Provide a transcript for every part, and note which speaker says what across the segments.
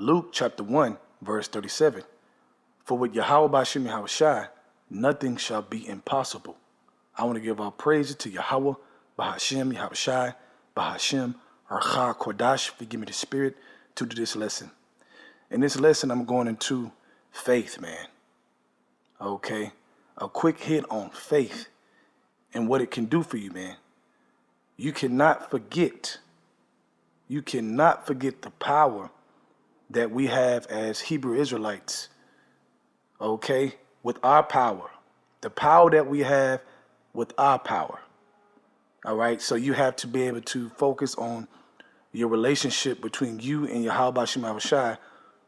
Speaker 1: Luke chapter 1, verse 37. For with Yahweh Bashim Yahushai, nothing shall be impossible. I want to give our praises to Yahweh Bahashim Yahushai Bahashim Archa Kodash, forgive me the spirit, to do this lesson. In this lesson, I'm going into faith, man. Okay, a quick hit on faith and what it can do for you, man. You cannot forget the power that we have as Hebrew Israelites, okay, with our power, the power that we have with our power. All right, so you have to be able to focus on your relationship between you and Yahweh Bashim Yahushai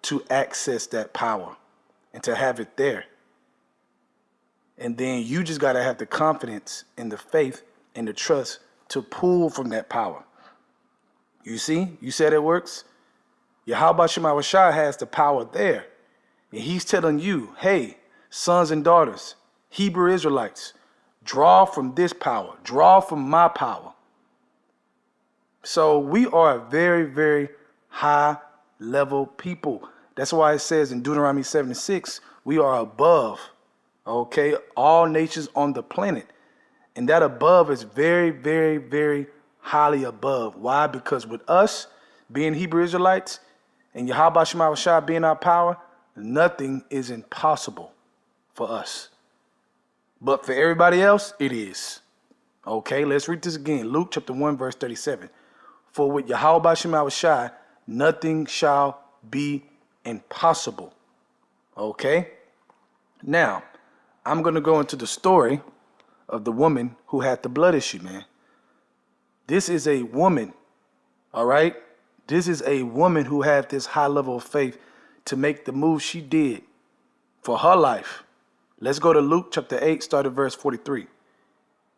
Speaker 1: to access that power and to have it there. And then you just got to have the confidence and the faith and the trust to pull from that power. You see, you said it works. Yahweh Bashim Yahushai has the power there. And he's telling you, hey, sons and daughters, Hebrew Israelites, draw from this power, draw from my power. So we are a very, very high level people. That's why it says in Deuteronomy 7:6, we are above, okay, all nations on the planet. And that above is very, very, very highly above. Why? Because with us being Hebrew Israelites and Yahweh Bashim Yahushai being our power, nothing is impossible for us. But for everybody else, it is. Okay, let's read this again. Luke chapter 1, verse 37. For with Yahweh Bashim Yahushai, nothing shall be impossible. Okay? Now, I'm going to go into the story of the woman who had the blood issue, man. This is a woman, all right? This is a woman who had this high level of faith to make the move she did for her life. Let's go to Luke chapter 8, start at verse 43.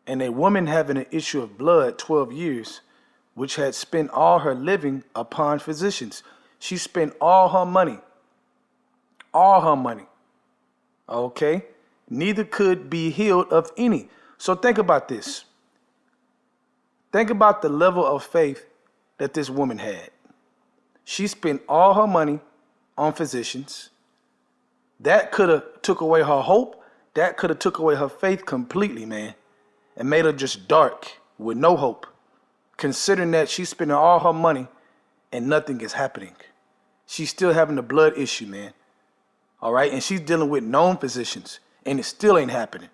Speaker 1: And a woman having an issue of blood 12 years, which had spent all her living upon physicians. She spent all her money. Okay? Neither could be healed of any. So think about this. Think about the level of faith that this woman had. She spent all her money on physicians. That could have took away her hope. That could have took away her faith completely, man, and made her just dark with no hope. Considering that she's spending all her money and nothing is happening. She's still having a blood issue, man. All right, and she's dealing with known physicians, and it still ain't happening.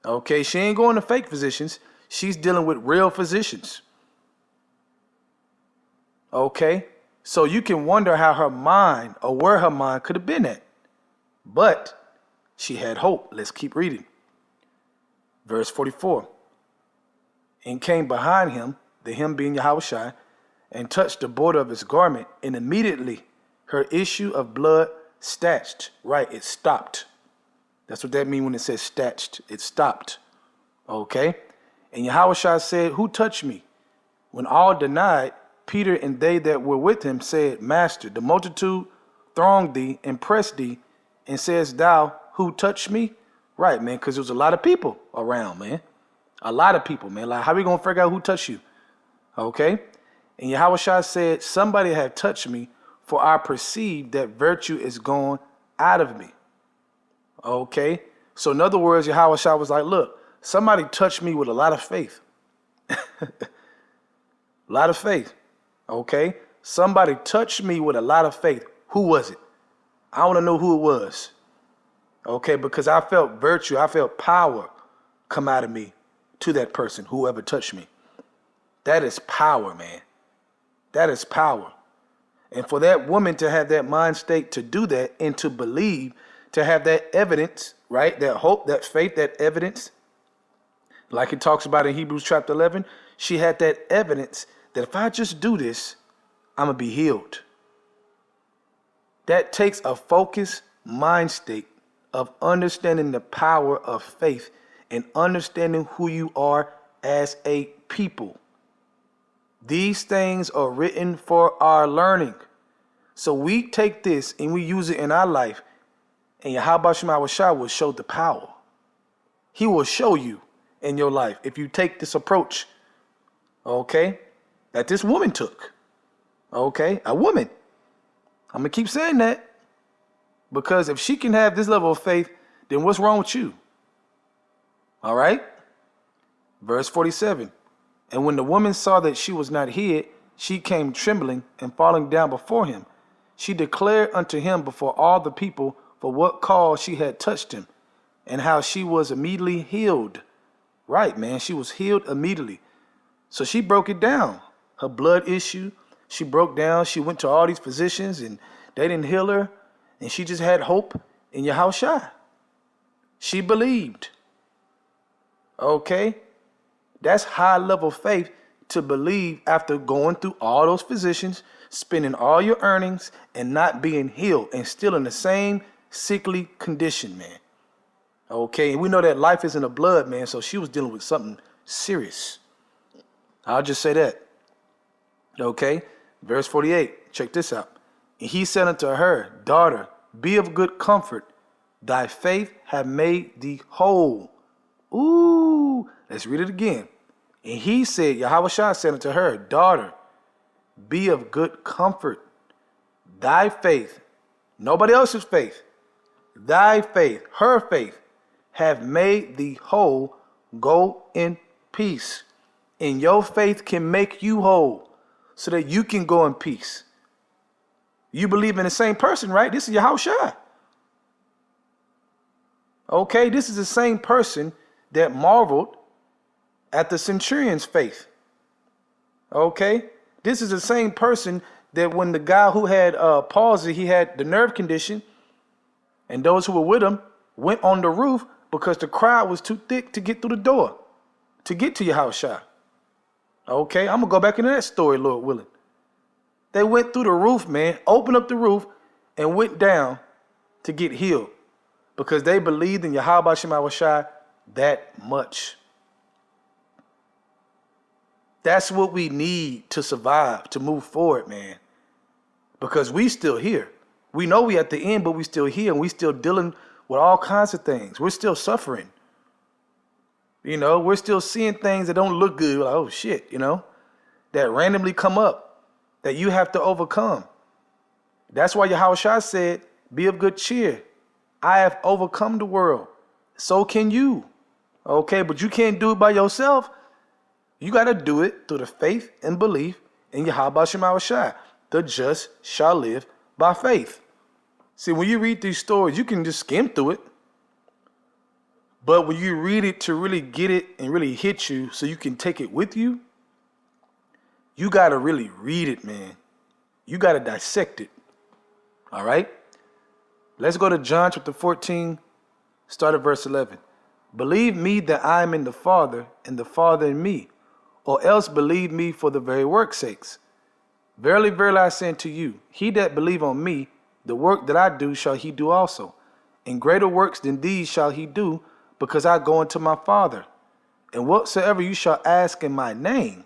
Speaker 1: Okay, she ain't going to fake physicians. She's dealing with real physicians. Okay, so you can wonder how her mind or where her mind could have been at. But she had hope. Let's keep reading. Verse 44. And came behind him, the him being Yahushai, and touched the border of his garment, and immediately her issue of blood statched. Right, it stopped. That's what that means when it says statched. It stopped. Okay? And Yahushua said, who touched me? When all denied, Peter and they that were with him said, Master, the multitude thronged thee and pressed thee, and sayest thou, who touched me? Right, man, because there was a lot of people around, man. A lot of people, man. Like, how we going to figure out who touched you? Okay? And Yahushua said, somebody had touched me, for I perceive that virtue is gone out of me. Okay? So in other words, Yahushua was like, look, somebody touched me with a lot of faith. A lot of faith. Okay? Somebody touched me with a lot of faith. Who was it? I want to know who it was. Okay? Because I felt virtue, I felt power come out of me to that person, whoever touched me. That is power, man. That is power. And for that woman to have that mind state to do that and to believe, to have that evidence, right? That hope, that faith, that evidence, like it talks about in Hebrews chapter 11, she had that evidence that if I just do this, I'm going to be healed. That takes a focused mind state of understanding the power of faith and understanding who you are as a people. These things are written for our learning. So we take this and we use it in our life, and Yahweh Shai will show the power. He will show you in your life if you take this approach, okay, that this woman took. Okay, a woman. I'm going to keep saying that. Because if she can have this level of faith, then what's wrong with you? All right? Verse 47. And when the woman saw that she was not hid, she came trembling and falling down before him. She declared unto him before all the people for what cause she had touched him, and how she was immediately healed. Right, man. She was healed immediately. So she broke it down. Her blood issue, she broke down. She went to all these physicians and they didn't heal her. And she just had hope in Yahushua. She believed. Okay? That's high level faith, to believe after going through all those physicians, spending all your earnings and not being healed and still in the same sickly condition, man. Okay, and we know that life is in the blood, man, so she was dealing with something serious. I'll just say that. Okay, verse 48, check this out. And he said unto her, daughter, be of good comfort. Thy faith hath made thee whole. Ooh, let's read it again. And he said, Yahushua said unto her, daughter, be of good comfort. Thy faith, nobody else's faith, thy faith, her faith, have made thee whole. Go in peace. And your faith can make you whole so that you can go in peace. You believe in the same person, right? This is Yahushua. Okay, this is the same person that marveled at the centurion's faith. Okay, this is the same person that when the guy who had palsy, he had the nerve condition, and those who were with him went on the roof because the crowd was too thick to get through the door, to get to Yahushua. Okay, I'm going to go back into that story, Lord willing. They went through the roof, man, opened up the roof and went down to get healed because they believed in Yahweh Shai that much. That's what we need to survive, to move forward, man. Because we still here. We know we at the end, but we still here and we still dealing with all kinds of things. We're still suffering. You know, we're still seeing things that don't look good. Like, oh shit, you know, that randomly come up that you have to overcome. That's why Yahushua said, be of good cheer. I have overcome the world. So can you. Okay, but you can't do it by yourself. You got to do it through the faith and belief in Yahweh Shai. The just shall live by faith. See, when you read these stories, you can just skim through it. But when you read it to really get it and really hit you so you can take it with you, you got to really read it, man. You got to dissect it. All right? Let's go to John chapter 14, start at verse 11. Believe me that I am in the Father and the Father in me, or else believe me for the very work's sakes. Verily, verily, I say unto you, he that believe on me, the work that I do shall he do also. And greater works than these shall he do, because I go unto my Father. And whatsoever you shall ask in my name,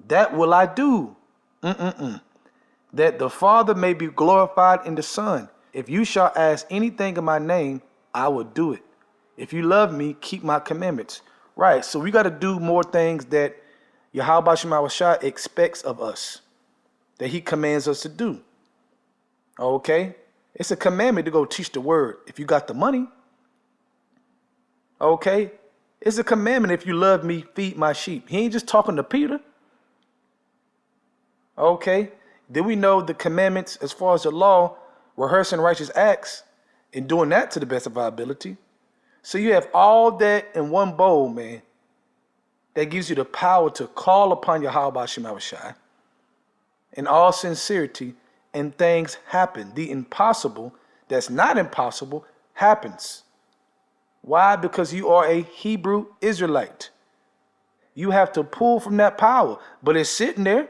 Speaker 1: that will I do. That the Father may be glorified in the Son. If you shall ask anything in my name, I will do it. If you love me, keep my commandments. Right, so we got to do more things that Yahweh Shai expects of us, that he commands us to do. Okay? It's a commandment to go teach the word if you got the money. Okay? It's a commandment if you love me, feed my sheep. He ain't just talking to Peter. Okay? Then we know the commandments as far as the law, rehearsing righteous acts and doing that to the best of our ability. So you have all that in one bowl, man, that gives you the power to call upon Yahweh Shai in all sincerity, and things happen. The impossible that's not impossible happens. Why? Because you are a Hebrew Israelite. You have to pull from that power, but it's sitting there.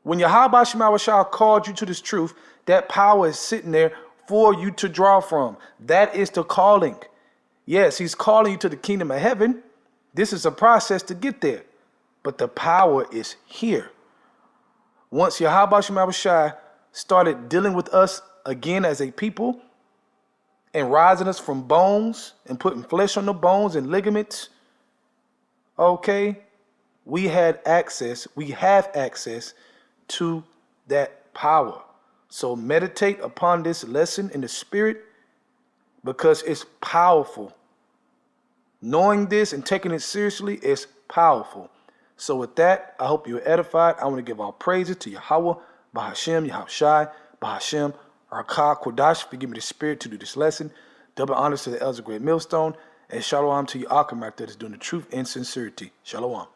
Speaker 1: When Yahweh Shai called you to this truth, that power is sitting there for you to draw from. That is the calling. Yes, he's calling you to the kingdom of heaven. This is a process to get there, but the power is here. Once Yahweh Shai started dealing with us again as a people and rising us from bones and putting flesh on the bones and ligaments, okay, we have access to that power. So meditate upon this lesson in the spirit because it's powerful. Knowing this and taking it seriously is powerful. So with that, I hope you're edified. I want to give all praises to Yahweh, Bahashem, Yahushai, Bahashem, Rakah, Kodash, for giving me the spirit to do this lesson. Double honors to the elders of Great Millstone. And shalom to you, Akamrak, that is doing the truth and sincerity. Shalom.